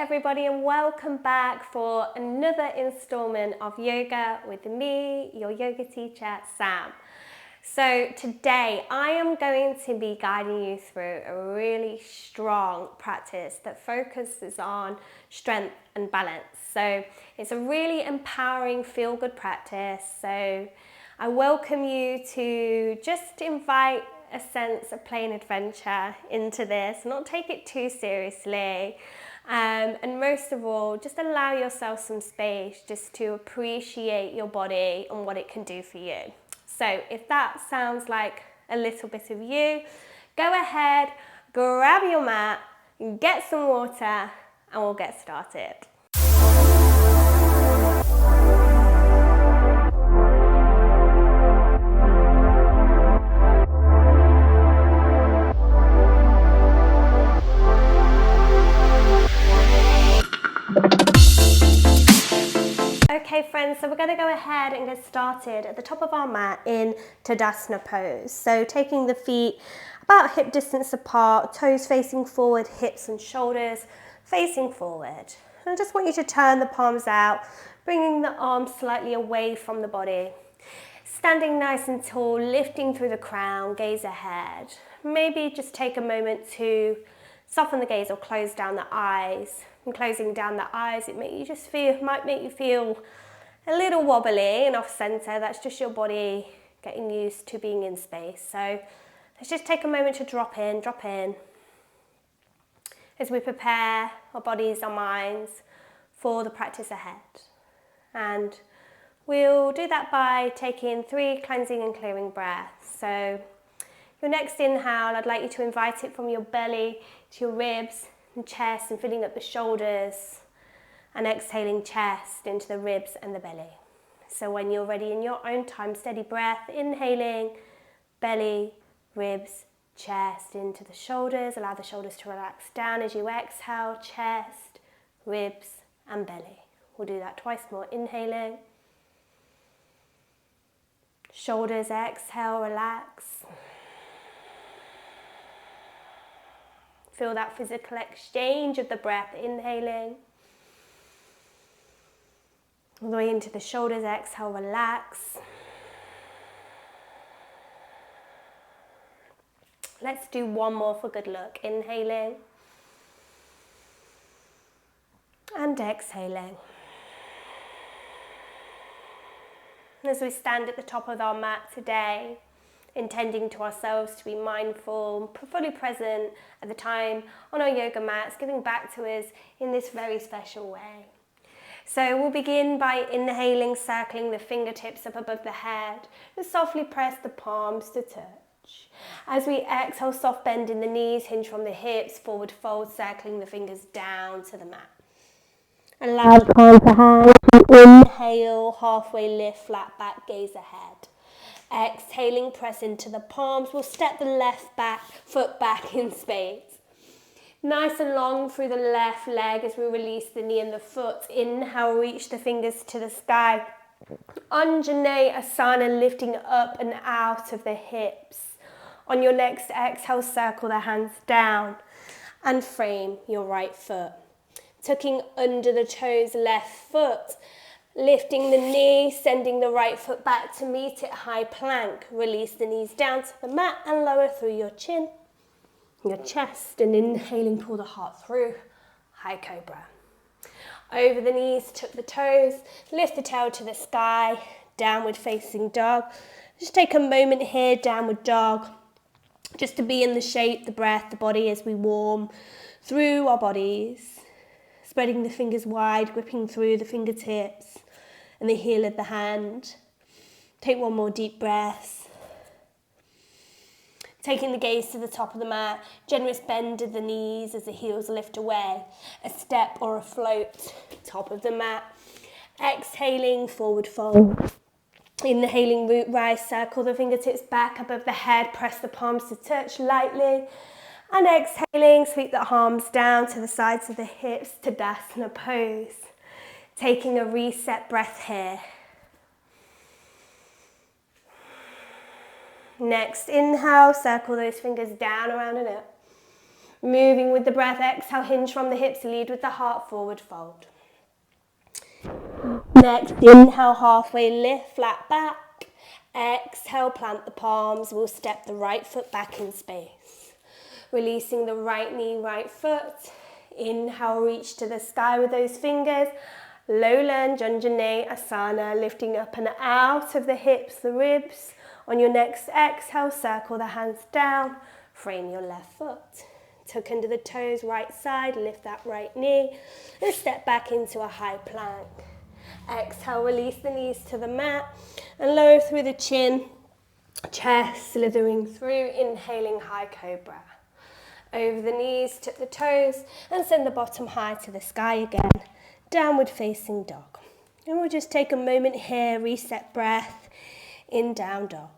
everybody, and welcome back for another installment of yoga with me, your yoga teacher, Sam. So today I am going to be guiding you through a really strong practice that focuses on strength and balance. So it's a really empowering feel-good practice. So I welcome you to just invite a sense of play and adventure into this, not take it too seriously. And most of all, just allow yourself some space just to appreciate your body and what it can do for you. So if that sounds like a little bit of you, go ahead, grab your mat, get some water, and we'll get started. Okay friends, so we're going to go ahead and get started at the top of our mat in Tadasana pose. So taking the feet about hip distance apart, toes facing forward, hips and shoulders facing forward. And I just want you to turn the palms out, bringing the arms slightly away from the body. Standing nice and tall, lifting through the crown, gaze ahead. Maybe just take a moment to soften the gaze or close down the eyes. And closing down the eyes, might make you feel a little wobbly and off center. That's just your body getting used to being in space. So let's just take a moment to drop in as we prepare our bodies, our minds for the practice ahead. And we'll do that by taking 3 cleansing and clearing breaths. So your next inhale, I'd like you to invite it from your belly to your ribs and chest and filling up the shoulders, and exhaling chest into the ribs and the belly. So when you're ready in your own time, steady breath, inhaling, belly, ribs, chest into the shoulders. Allow the shoulders to relax down as you exhale, chest, ribs and belly. We'll do that twice more. Inhaling, shoulders, exhale, relax. Feel that physical exchange of the breath, inhaling. All the way into the shoulders, exhale, relax. Let's do one more for good luck. Inhaling. And exhaling. As we stand at the top of our mat today, intending to ourselves to be mindful, fully present at the time on our yoga mats, giving back to us in this very special way. So we'll begin by inhaling, circling the fingertips up above the head, and softly press the palms to touch. As we exhale, soft bend in the knees, hinge from the hips, forward fold, circling the fingers down to the mat. Allow the palm to hang. Inhale, halfway lift, flat back, gaze ahead. Exhaling, press into the palms. We'll step the left foot back in space. Nice and long through the left leg as we release the knee and the foot. Inhale, reach the fingers to the sky. Anjaneyasana, lifting up and out of the hips. On your next exhale, circle the hands down and frame your right foot. Tucking under the toes, left foot. Lifting the knee, sending the right foot back to meet it, high plank. Release the knees down to the mat and lower through your chin, your chest, and inhaling, pull the heart through, high cobra. Over the knees, tuck the toes, lift the tail to the sky, downward facing dog. Just take a moment here, downward dog, just to be in the shape, the breath, the body as we warm through our bodies. Spreading the fingers wide, gripping through the fingertips and the heel of the hand. Take one more deep breath. Taking the gaze to the top of the mat, generous bend of the knees as the heels lift away. A step or a float, top of the mat. Exhaling, forward fold. Inhaling, root rise, circle the fingertips back above the head, press the palms to touch lightly. And exhaling, sweep the arms down to the sides of the hips, Tadasana pose. Taking a reset breath here. Next, inhale, circle those fingers down, around and up. Moving with the breath, exhale, hinge from the hips, lead with the heart, forward fold. Next, inhale, halfway lift, flat back. Exhale, plant the palms. We'll step the right foot back in space. Releasing the right knee, right foot. Inhale, reach to the sky with those fingers. Low lunge, Anjaneyasana, lifting up and out of the hips, the ribs. On your next exhale, circle the hands down. Frame your left foot. Tuck under the toes, right side, lift that right knee. And step back into a high plank. Exhale, release the knees to the mat. And lower through the chin, chest slithering through, inhaling high cobra. Over the knees, tuck the toes, and send the bottom high to the sky again. Downward facing dog. And we'll just take a moment here, reset breath, in down dog.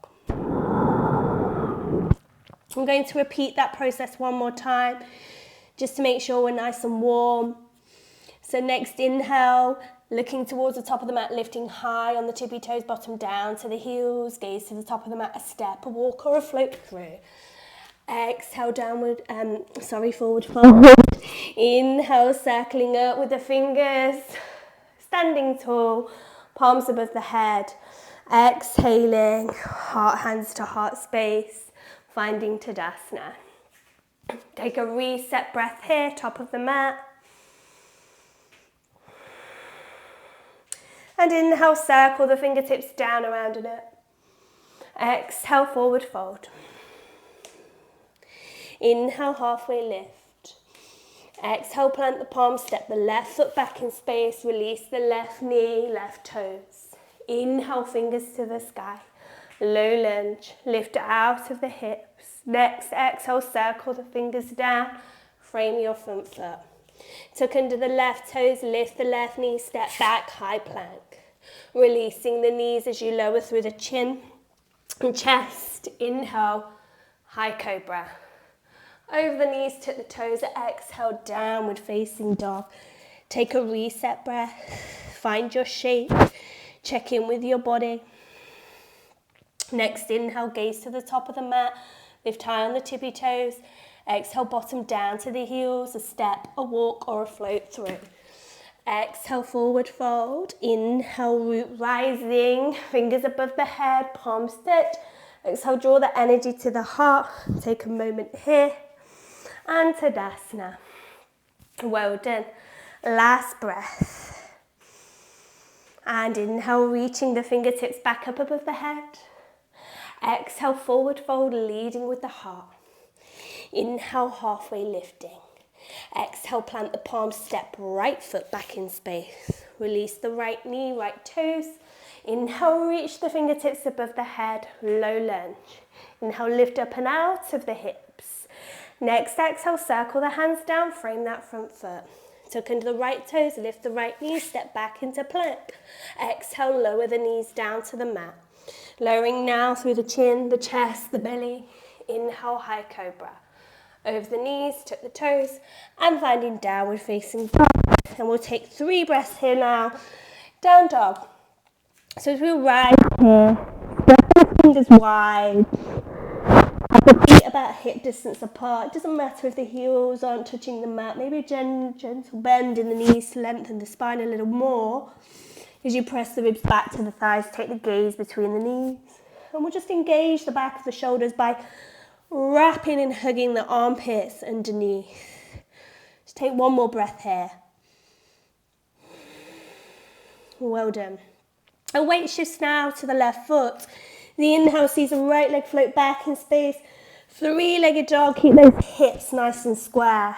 I'm going to repeat that process one more time, just to make sure we're nice and warm. So next inhale, looking towards the top of the mat, lifting high on the tippy toes, bottom down to the heels, gaze to the top of the mat, a step, a walk or a float through. Exhale, forward fold. Inhale, circling up with the fingers, standing tall, palms above the head. Exhaling, heart, hands to heart space, finding Tadasana. Take a reset breath here, top of the mat. And inhale, circle the fingertips down, around and up. Exhale, forward fold. Inhale, halfway lift. Exhale, plant the palms, step the left foot back in space, release the left knee, left toes. Inhale, fingers to the sky. Low lunge, lift out of the hips. Next, exhale, circle the fingers down, frame your front foot. Tuck under the left toes, lift the left knee, step back, high plank. Releasing the knees as you lower through the chin and chest. Inhale, high cobra. Over the knees, tuck the toes, exhale, downward facing dog. Take a reset breath, find your shape, check in with your body. Next inhale, gaze to the top of the mat, lift high on the tippy toes. Exhale, bottom down to the heels, a step, a walk or a float through. Exhale, forward fold. Inhale, root rising, fingers above the head, palms touch. Exhale, draw the energy to the heart. Take a moment here. And Tadasana. Well done. Last breath. And inhale, reaching the fingertips back up above the head. Exhale, forward fold, leading with the heart. Inhale, halfway lifting. Exhale, plant the palms, step right foot back in space. Release the right knee, right toes. Inhale, reach the fingertips above the head, low lunge. Inhale, lift up and out of the hips. Next, exhale, circle the hands down, frame that front foot. Tuck under the right toes, lift the right knee, step back into plank. Exhale, lower the knees down to the mat. Lowering now through the chin, the chest, the belly. Inhale, high cobra. Over the knees, tuck the toes, and finding downward facing dog. And we'll take 3 breaths here now. Down dog. So as we rise here, spread the fingers wide. Have the feet about hip distance apart. It doesn't matter if the heels aren't touching the mat. Maybe a gentle bend in the knees to lengthen the spine a little more. As you press the ribs back to the thighs, take the gaze between the knees. And we'll just engage the back of the shoulders by wrapping and hugging the armpits underneath. Just take one more breath here. Well done. A weight shifts now to the left foot. The inhale sees the right leg float back in space. 3-legged dog, keep those hips nice and square.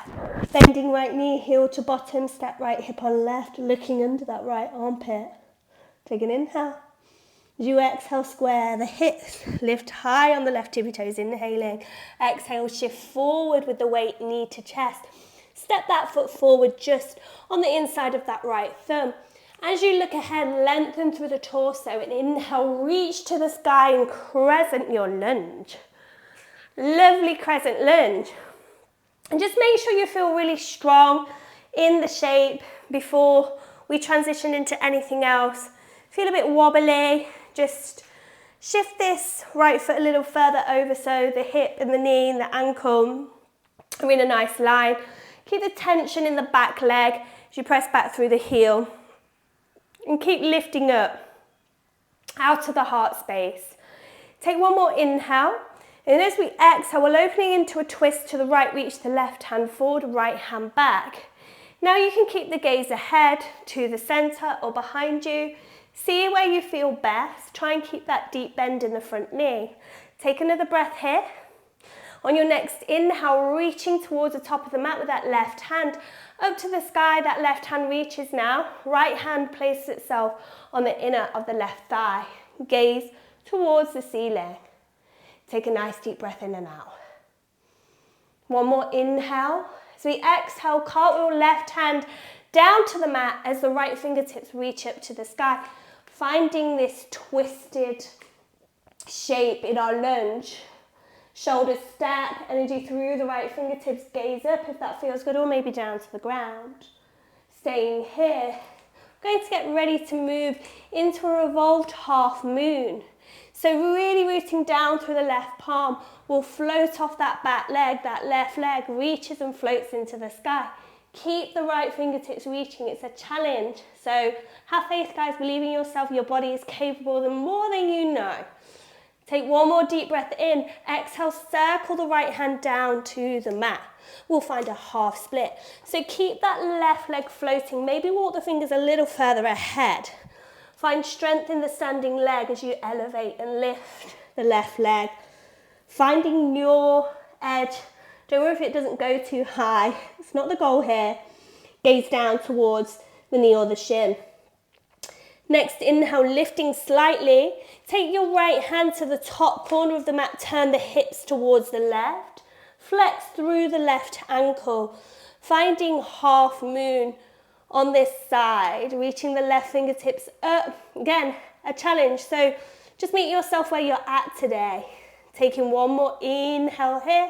Bending right knee, heel to bottom, step right hip on left, looking under that right armpit. Take an inhale. As you exhale, square the hips, lift high on the left tippy toes, inhaling. Exhale, shift forward with the weight, knee to chest. Step that foot forward just on the inside of that right thumb. As you look ahead, lengthen through the torso and inhale, reach to the sky and crescent your lunge. Lovely crescent lunge. And just make sure you feel really strong in the shape before we transition into anything else. Feel a bit wobbly, just shift this right foot a little further over so the hip and the knee and the ankle We're in a nice line. Keep the tension in the back leg as you press back through the heel. And keep lifting up out of the heart space. Take one more inhale. And as we exhale, we're opening into a twist to the right, reach the left hand forward, right hand back. Now you can keep the gaze ahead, to the center or behind you. See where you feel best. Try and keep that deep bend in the front knee. Take another breath here. On your next inhale, reaching towards the top of the mat with that left hand up to the sky. That left hand reaches now. Right hand places itself on the inner of the left thigh. Gaze towards the ceiling. Take a nice deep breath in and out. One more inhale. As we exhale, cartwheel left hand down to the mat as the right fingertips reach up to the sky. Finding this twisted shape in our lunge. Shoulders stack, energy through the right fingertips, gaze up if that feels good, or maybe down to the ground. Staying here. We're going to get ready to move into a revolved half moon. So really rooting down through the left palm, we'll float off that back leg, that left leg reaches and floats into the sky. Keep the right fingertips reaching, it's a challenge. So have faith, guys, believe in yourself, your body is capable of more than you know. Take one more deep breath in, exhale, circle the right hand down to the mat. We'll find a half split. So keep that left leg floating, maybe walk the fingers a little further ahead. Find strength in the standing leg as you elevate and lift the left leg. Finding your edge. Don't worry if it doesn't go too high. It's not the goal here. Gaze down towards the knee or the shin. Next inhale, lifting slightly. Take your right hand to the top corner of the mat. Turn the hips towards the left. Flex through the left ankle. Finding half moon on this side, reaching the left fingertips up. Again, a challenge, so just meet yourself where you're at today. Taking one more inhale here,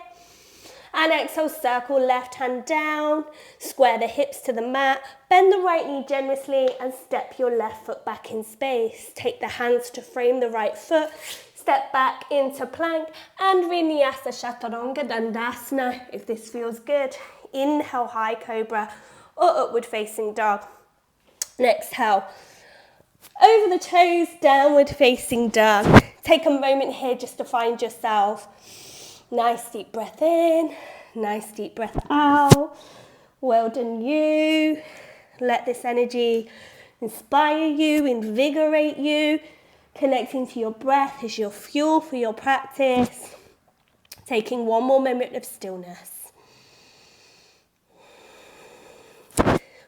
and exhale, circle left hand down, square the hips to the mat, bend the right knee generously, and step your left foot back in space. Take the hands to frame the right foot, step back into plank, and Vinyasa Chaturanga Dandasana, if this feels good. Inhale, high cobra, or upward facing dog. And exhale, over the toes, downward facing dog. Take a moment here just to find yourself. Nice deep breath in, nice deep breath out. Well done you. Let this energy inspire you, invigorate you. Connecting to your breath is your fuel for your practice. Taking one more moment of stillness.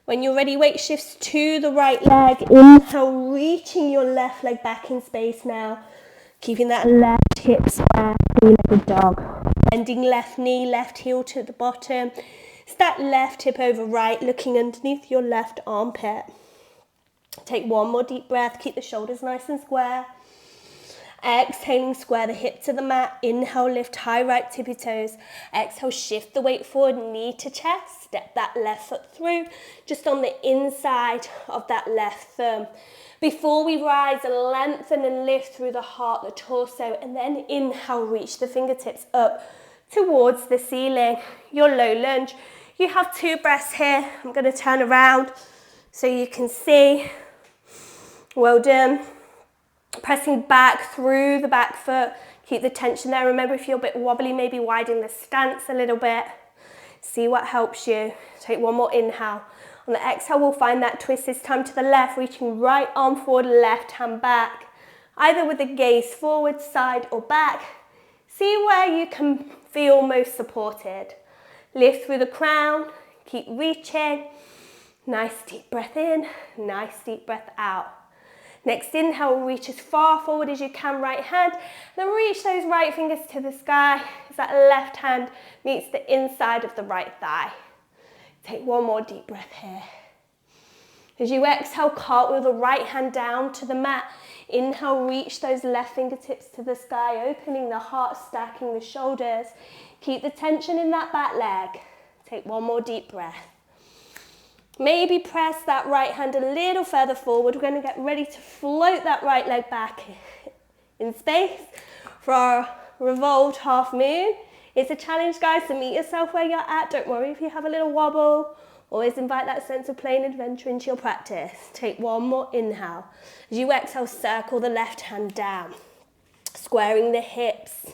When you're ready, weight shifts to the right leg. Inhale, reaching your left leg back in space now. Keeping that left hip square, three-legged dog. Bending left knee, left heel to the bottom. Stack left hip over right, looking underneath your left armpit. Take one more deep breath. Keep the shoulders nice and square. Exhaling, square the hip to the mat. Inhale, lift high right tippy toes. Exhale, shift the weight forward, knee to chest. Step that left foot through, just on the inside of that left thumb. Before we rise, lengthen and lift through the heart, the torso, and then inhale, reach the fingertips up towards the ceiling. Your low lunge. You have 2 breaths here. I'm going to turn around so you can see. Well done. Pressing back through the back foot. Keep the tension there. Remember, if you're a bit wobbly, maybe widen the stance a little bit. See what helps you. Take one more inhale. On the exhale, we'll find that twist this time to the left, reaching right arm forward, left hand back. Either with the gaze forward, side or back. See where you can feel most supported. Lift through the crown. Keep reaching. Nice deep breath in. Nice deep breath out. Next inhale, reach as far forward as you can, right hand. Then reach those right fingers to the sky as that left hand meets the inside of the right thigh. Take one more deep breath here. As you exhale, cartwheel the right hand down to the mat. Inhale, reach those left fingertips to the sky, opening the heart, stacking the shoulders. Keep the tension in that back leg. Take one more deep breath. Maybe press that right hand a little further forward. We're going to get ready to float that right leg back in space for our revolved half moon. It's a challenge, guys, to meet yourself where you're at. Don't worry if you have a little wobble. Always invite that sense of play and adventure into your practice. Take one more inhale. As you exhale, circle the left hand down, squaring the hips,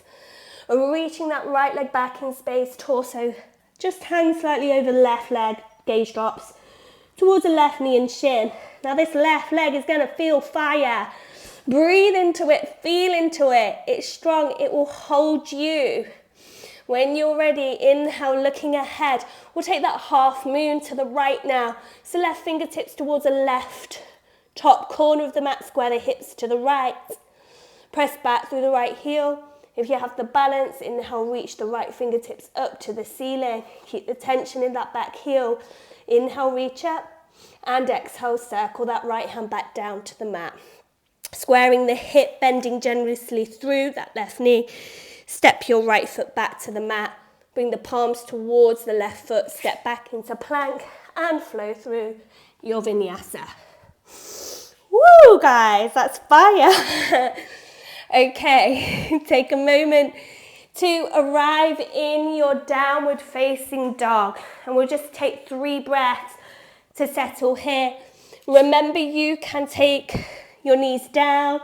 and reaching that right leg back in space, torso just hangs slightly over the left leg, gaze drops towards the left knee and shin. Now this left leg is going to feel fire. Breathe into it, feel into it. It's strong, it will hold you. When you're ready, inhale, looking ahead. We'll take that half moon to the right now. So left fingertips towards the left top corner of the mat, square the hips to the right. Press back through the right heel. If you have the balance, inhale, reach the right fingertips up to the ceiling. Keep the tension in that back heel. Inhale, reach up. And exhale, circle that right hand back down to the mat. Squaring the hip, bending generously through that left knee. Step your right foot back to the mat. Bring the palms towards the left foot. Step back into plank and flow through your vinyasa. Woo, guys, that's fire. Okay, take a moment to arrive in your downward facing dog. And we'll just take 3 breaths to settle here. Remember, you can take your knees down,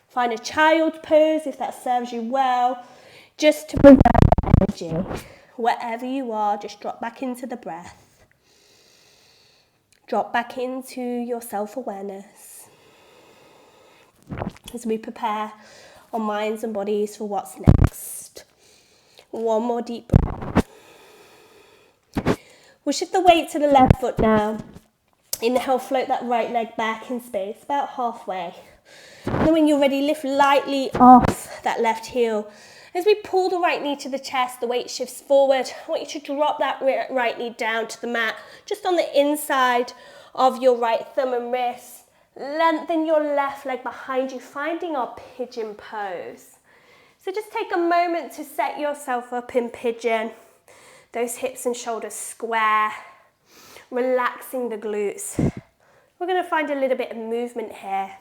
find a child pose if that serves you well, just to preserve energy. Wherever you are, just drop back into the breath. Drop back into your self-awareness as we prepare our minds and bodies for what's next. One more deep breath. We'll shift the weight to the left foot now. Inhale, float that right leg back in space, about halfway. And then when you're ready, lift lightly off that left heel. As we pull the right knee to the chest, the weight shifts forward. I want you to drop that right knee down to the mat, just on the inside of your right thumb and wrist. Lengthen your left leg behind you, finding our pigeon pose. So just take a moment to set yourself up in pigeon. Those hips and shoulders square. Relaxing the glutes. We're going to find a little bit of movement here.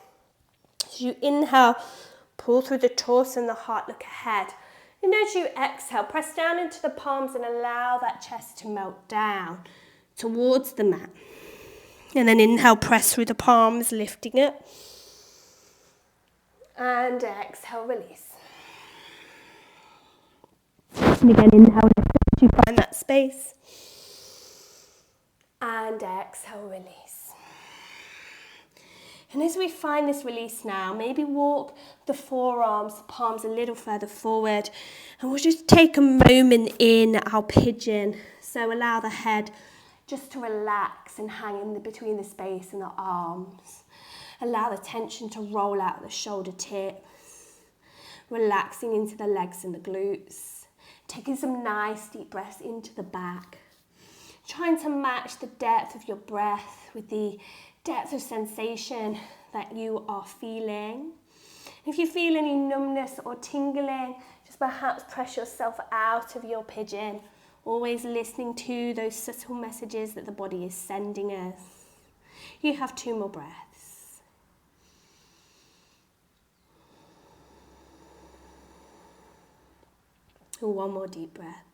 As you inhale, pull through the torso and the heart, look ahead. And as you exhale, press down into the palms and allow that chest to melt down towards the mat. And then inhale, press through the palms, lifting it. And exhale, release. And again, inhale, lift as you find that space. And exhale, release. And as we find this release now, maybe walk the forearms, the palms a little further forward. And we'll just take a moment in our pigeon. So allow the head just to relax and hang in between the space and the arms. Allow the tension to roll out the shoulder tips. Relaxing into the legs and the glutes. Taking some nice deep breaths into the back. Trying to match the depth of your breath with the depth of sensation that you are feeling. If you feel any numbness or tingling, just perhaps press yourself out of your pigeon, always listening to those subtle messages that the body is sending us. You have 2 more breaths. And 1 more deep breath.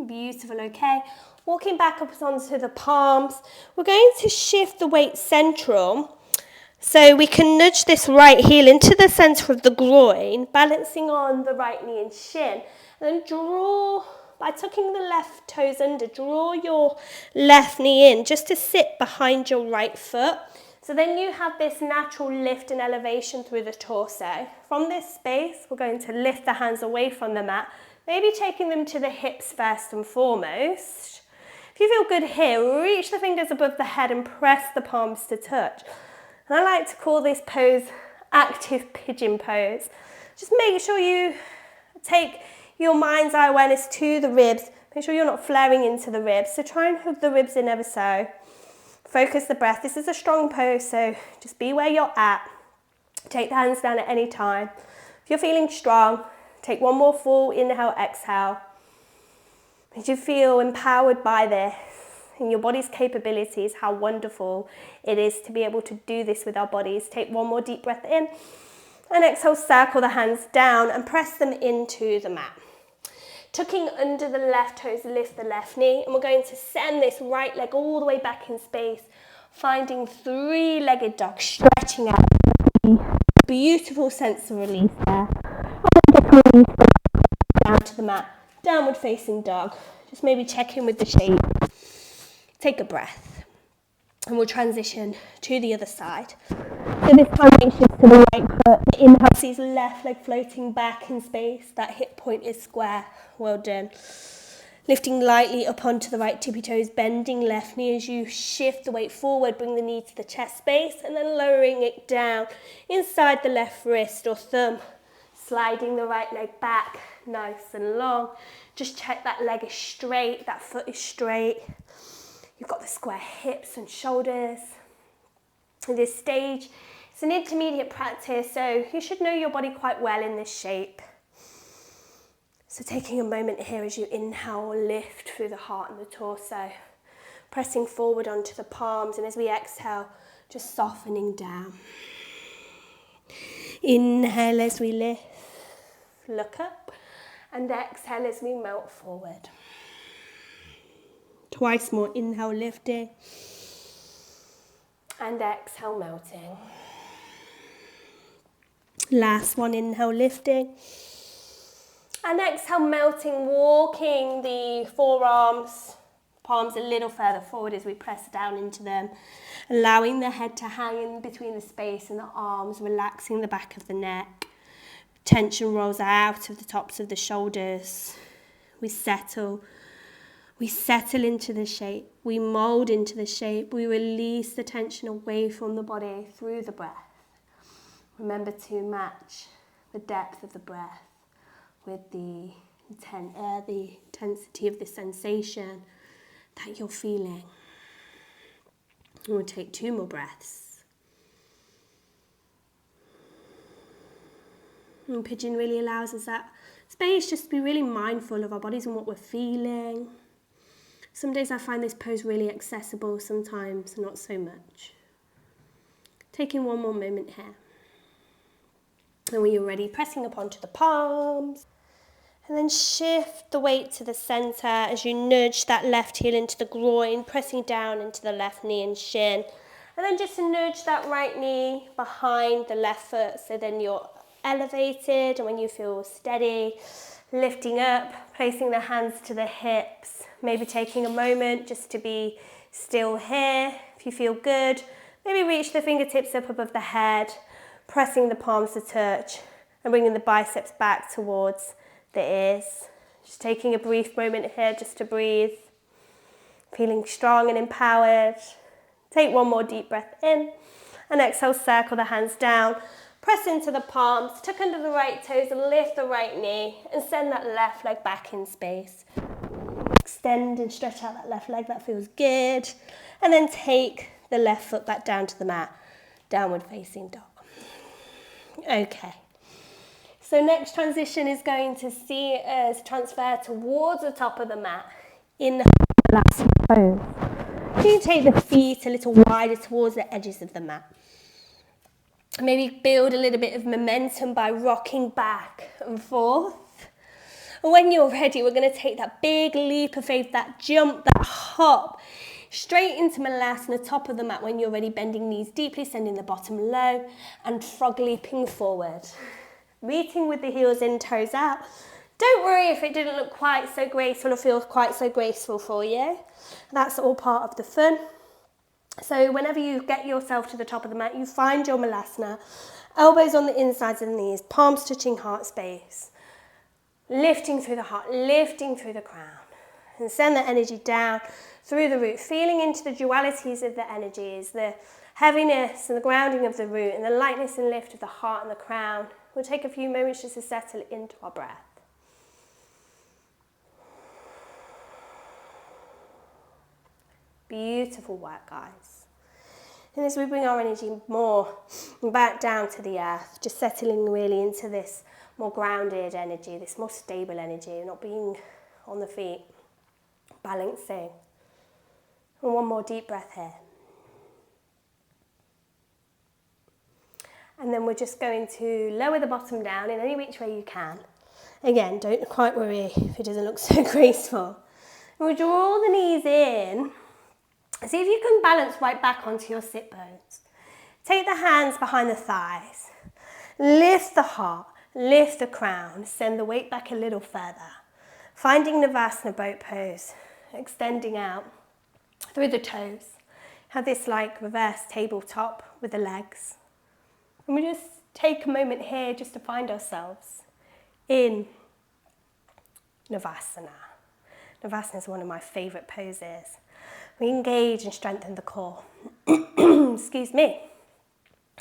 Beautiful, okay. Walking back up onto the palms, we're going to shift the weight central. So we can nudge this right heel into the centre of the groin, balancing on the right knee and shin. And then draw, by tucking the left toes under, draw your left knee in just to sit behind your right foot. So then you have this natural lift and elevation through the torso. From this space, we're going to lift the hands away from the mat, maybe taking them to the hips first and foremost. If you feel good here, reach the fingers above the head and press the palms to touch. And I like to call this pose active pigeon pose. Just make sure you take your mind's eye awareness to the ribs. Make sure you're not flaring into the ribs. So try and hook the ribs in ever so. Focus the breath. This is a strong pose, so just be where you're at. Take the hands down at any time. If you're feeling strong, take 1 more full inhale, exhale. As you feel empowered by this and your body's capabilities, how wonderful it is to be able to do this with our bodies. Take 1 more deep breath in And exhale, circle the hands down and press them into the mat. Tucking under the left toes, lift the left knee, and we're going to send this right leg all the way back in space, finding three-legged dog, stretching out. Beautiful sense of release there. And just release down to the mat, downward facing dog. Just maybe check in with the shape. Take a breath, and we'll transition to the other side. So this time it shifts to the right foot. The inhale sees left leg floating back in space. That hip point is square. Well done. Lifting lightly up onto the right tippy toes, bending left knee as you shift the weight forward, bring the knee to the chest space, and then lowering it down inside the left wrist or thumb. Sliding the right leg back, nice and long. Just check that leg is straight, that foot is straight. You've got the square hips and shoulders. At this stage, it's an intermediate practice, so you should know your body quite well in this shape. So taking a moment here as you inhale, lift through the heart and the torso, pressing forward onto the palms, and as we exhale, just softening down. Inhale as we lift, look up, and exhale as we melt forward. Twice more, inhale, lifting, and exhale, melting. Last one, inhale, lifting, and exhale, melting, walking the forearms, palms a little further forward as we press down into them, allowing the head to hang in between the space and the arms, relaxing the back of the neck. Tension rolls out of the tops of the shoulders. We settle into the shape, we mould into the shape, we release the tension away from the body through the breath. Remember to match the depth of the breath with the intensity of the sensation that you're feeling. We'll take 2 more breaths. And pigeon really allows us that space just to be really mindful of our bodies and what we're feeling. Some days I find this pose really accessible, sometimes not so much. Taking 1 more moment here. And when you're ready, pressing up onto the palms. And then shift the weight to the centre as you nudge that left heel into the groin, pressing down into the left knee and shin. And then just nudge that right knee behind the left foot, so then you're elevated, and when you feel steady, lifting up, placing the hands to the hips, maybe taking a moment just to be still here. If you feel good, maybe reach the fingertips up above the head, pressing the palms to touch and bringing the biceps back towards the ears. Just taking a brief moment here just to breathe, feeling strong and empowered. Take 1 more deep breath in, and exhale, circle the hands down. Press into the palms, tuck under the right toes, lift the right knee, and send that left leg back in space. Extend and stretch out that left leg, that feels good. And then take the left foot back down to the mat, downward facing dog. Okay. So next transition is going to see us transfer towards the top of the mat in the last pose. You take the feet a little wider towards the edges of the mat. Maybe build a little bit of momentum by rocking back and forth. And when you're ready, we're going to take that big leap of faith, that jump, that hop, straight into Malasana, top of the mat. When you're ready, bending knees deeply, sending the bottom low, and frog leaping forward. Meeting with the heels in, toes out. Don't worry if it didn't look quite so graceful or feel quite so graceful for you. That's all part of the fun. So whenever you get yourself to the top of the mat, you find your Malasana, elbows on the insides of the knees, palms touching heart space, lifting through the heart, lifting through the crown, and send the energy down through the root, feeling into the dualities of the energies, the heaviness and the grounding of the root, and the lightness and lift of the heart and the crown. We'll take a few moments just to settle into our breath. Beautiful work, guys. And as we bring our energy more back down to the earth, just settling really into this more grounded energy, this more stable energy, not being on the feet, balancing. And 1 more deep breath here. And then we're just going to lower the bottom down in any which way you can. Again, don't quite worry if it doesn't look so graceful. And we'll draw the knees in. See if you can balance right back onto your sit bones. Take the hands behind the thighs. Lift the heart, lift the crown, send the weight back a little further. Finding Navasana boat pose, extending out through the toes. Have this like reverse tabletop with the legs. And we just take a moment here just to find ourselves in Navasana. Navasana is one of my favourite poses. We engage and strengthen the core. Excuse me.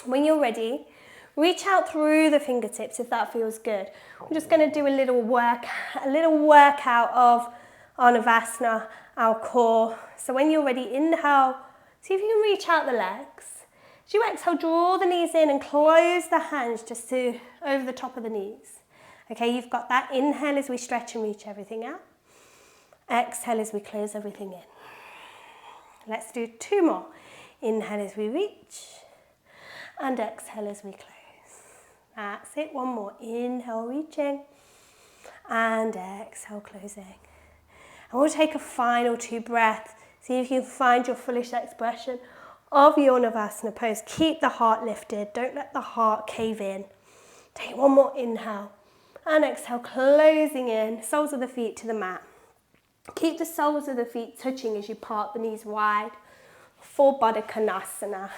When you're ready, reach out through the fingertips if that feels good. We're just going to do a little workout of our Navasana, our core. So when you're ready, inhale. See if you can reach out the legs. As you exhale, draw the knees in and close the hands just to over the top of the knees. Okay, you've got that. Inhale as we stretch and reach everything out. Exhale as we close everything in. Let's do 2 more. Inhale as we reach and exhale as we close. That's it. 1 more. Inhale, reaching and exhale, closing. And we'll take a final 2 breaths. See if you can find your fullest expression of your Navasana pose. Keep the heart lifted. Don't let the heart cave in. Take 1 more inhale and exhale, closing in. Soles of the feet to the mat. Keep the soles of the feet touching as you part the knees wide for Baddha Konasana.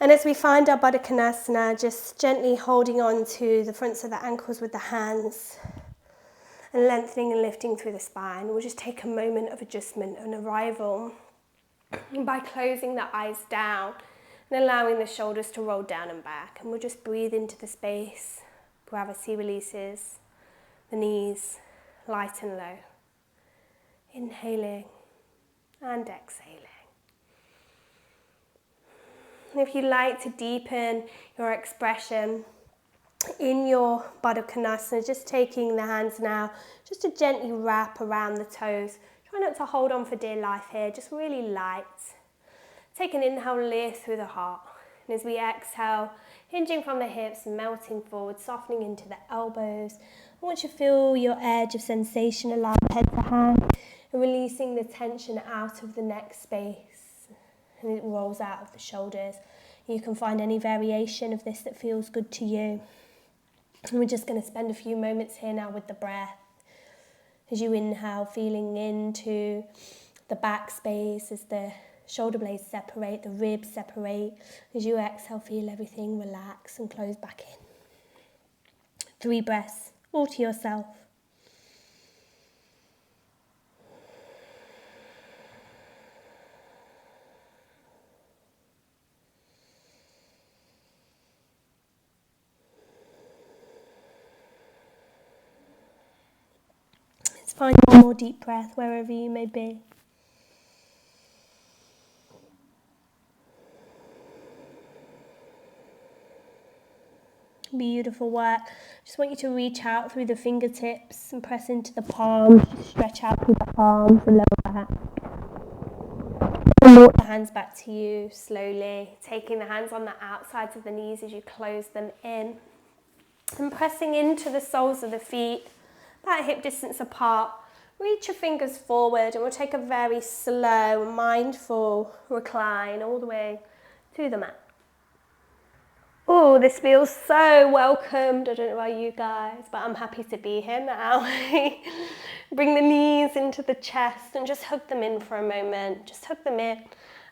And as we find our Baddha Konasana, just gently holding on to the fronts of the ankles with the hands and lengthening and lifting through the spine. We'll just take a moment of adjustment and arrival by closing the eyes down and allowing the shoulders to roll down and back. And we'll just breathe into the space. Gravity releases the knees light and low. Inhaling and exhaling. And if you like to deepen your expression in your Baddha Konasana, just taking the hands now, just to gently wrap around the toes. Try not to hold on for dear life here, just really light. Take an inhale, lift through the heart. And as we exhale, hinging from the hips, melting forward, softening into the elbows. I want you to feel your edge of sensation, allow head to hand, and releasing the tension out of the neck space. And it rolls out of the shoulders. You can find any variation of this that feels good to you. And we're just going to spend a few moments here now with the breath. As you inhale, feeling into the back space as the shoulder blades separate, the ribs separate. As you exhale, feel everything relax and close back in. 3 breaths, all to yourself. Find 1 more deep breath wherever you may be. Beautiful work. Just want you to reach out through the fingertips and press into the palms. Stretch out through the palms and lower back. And walk the hands back to you slowly, taking the hands on the outsides of the knees as you close them in. And pressing into the soles of the feet, about hip distance apart. Reach your fingers forward and we'll take a very slow, mindful recline all the way to the mat. Oh, this feels so welcomed. I don't know about you guys, but I'm happy to be here now. Bring the knees into the chest and just hug them in for a moment. Just hug them in.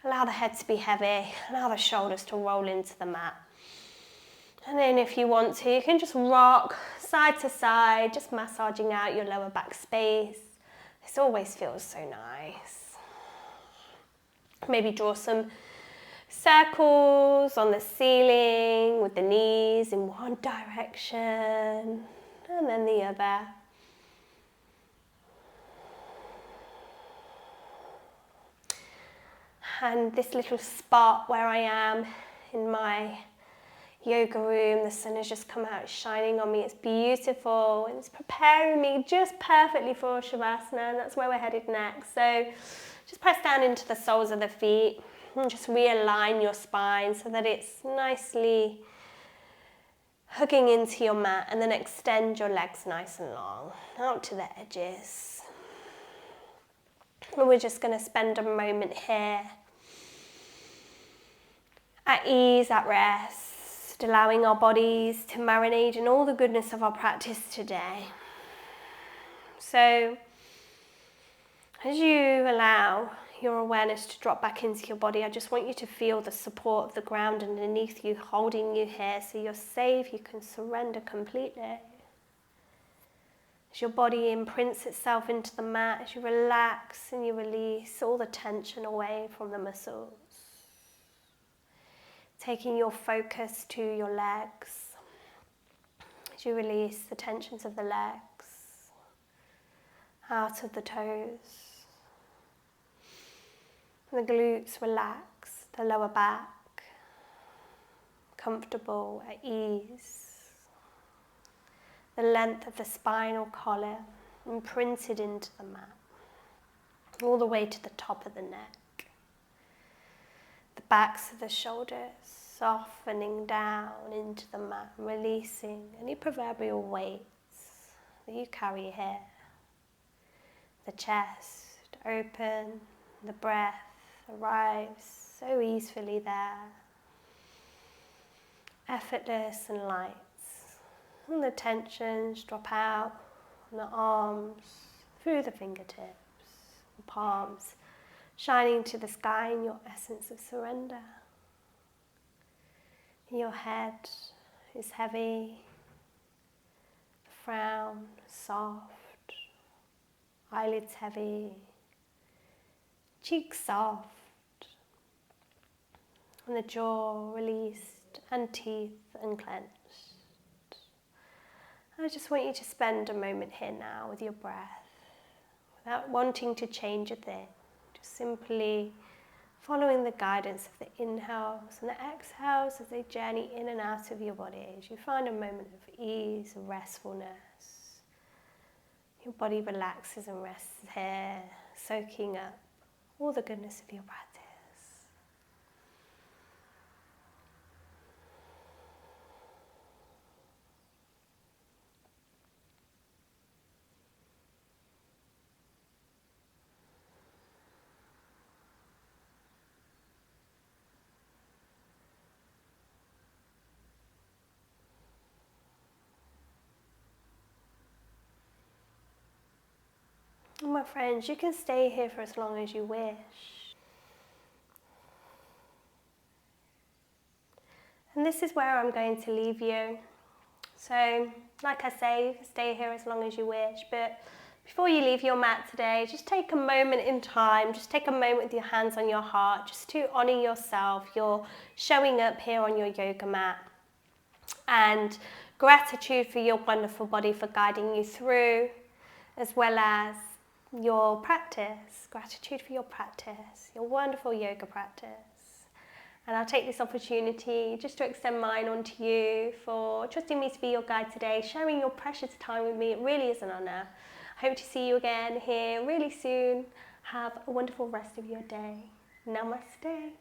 Allow the head to be heavy. Allow the shoulders to roll into the mat. And then if you want to, you can just rock side to side, just massaging out your lower back space. This always feels so nice. Maybe draw some circles on the ceiling with the knees in one direction and then the other. And this little spot where I am in my yoga room, the sun has just come out shining on me. It's beautiful and it's preparing me just perfectly for Shavasana, and that's where we're headed next. So just press down into the soles of the feet. And just realign your spine so that it's nicely hugging into your mat, and then extend your legs nice and long out to the edges. And we're just going to spend a moment here at ease, at rest, allowing our bodies to marinate in all the goodness of our practice today. So as you allow your awareness to drop back into your body, I just want you to feel the support of the ground underneath you, holding you here, so you're safe, you can surrender completely. As your body imprints itself into the mat, as you relax and you release all the tension away from the muscles. Taking your focus to your legs, as you release the tensions of the legs, out of the toes. The glutes relax, the lower back, comfortable, at ease. The length of the spinal column imprinted into the mat, all the way to the top of the neck. The backs of the shoulders softening down into the mat, releasing any proverbial weights that you carry here. The chest open, the breath arrives so easily there, effortless and light. And the tensions drop out on the arms, through the fingertips, the palms, shining to the sky in your essence of surrender. Your head is heavy, the frown soft, eyelids heavy, cheeks soft, and the jaw released and teeth unclenched. I just want you to spend a moment here now with your breath, without wanting to change a thing, just simply following the guidance of the inhales and the exhales as they journey in and out of your body, as you find a moment of ease and restfulness. Your body relaxes and rests here, soaking up all the goodness of your practice. My friends, you can stay here for as long as you wish. And this is where I'm going to leave you. So, like I say, you can stay here as long as you wish, but before you leave your mat today, just take a moment in time, just take a moment with your hands on your heart, just to honour yourself. You're showing up here on your yoga mat. And gratitude for your wonderful body for guiding you through, as well as your practice, gratitude for your practice, your wonderful yoga practice. And I'll take this opportunity just to extend mine on to you for trusting me to be your guide today, sharing your precious time with me. It really is an honour. I hope to see you again here really soon. Have a wonderful rest of your day. Namaste.